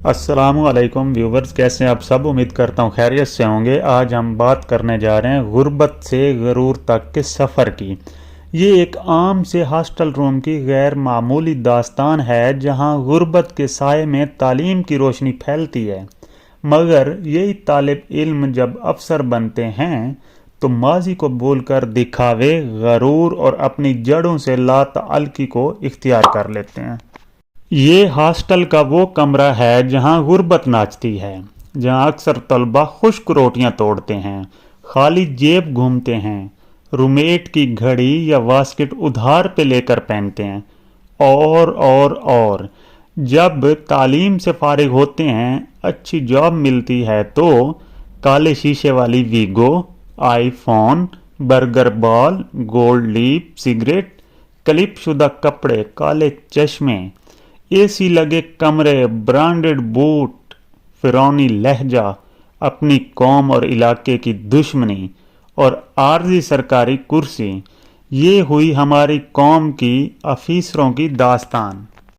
अस्सलाम वालेकुम व्यूवर्स, कैसे हैं आप सब। उम्मीद करता हूँ खैरियत से होंगे। आज हम बात करने जा रहे हैं गुर्बत से गरूर तक के सफ़र की। ये एक आम से हॉस्टल रूम की गैर मामूली दास्तान है जहाँ गुर्बत के साए में तालीम की रोशनी फैलती है, मगर यही तालिब इल्म जब अफसर बनते हैं तो माजी को भूलकर दिखावे, गरूर और अपनी जड़ों से लातअल्लुकी को इख्तियार कर लेते हैं। ये हॉस्टल का वो कमरा है जहाँ गुर्बत नाचती है, जहाँ अक्सर तलबा खुश्क रोटियां तोड़ते हैं, खाली जेब घूमते हैं, रूमेट की घड़ी या वास्केट उधार पे लेकर पहनते हैं, और जब तालीम से फारिग होते हैं, अच्छी जॉब मिलती है तो काले शीशे वाली वीगो, आईफोन, बर्गर बॉल, गोल्ड लीप, सिगरेट, क्लिप शुदा कपड़े, काले चश्मे, एसी लगे कमरे, ब्रांडेड बूट, फिरौनी लहजा, अपनी कौम और इलाके की दुश्मनी और आर्जी सरकारी कुर्सी। ये हुई हमारी कौम की अफीसरों की दास्तान।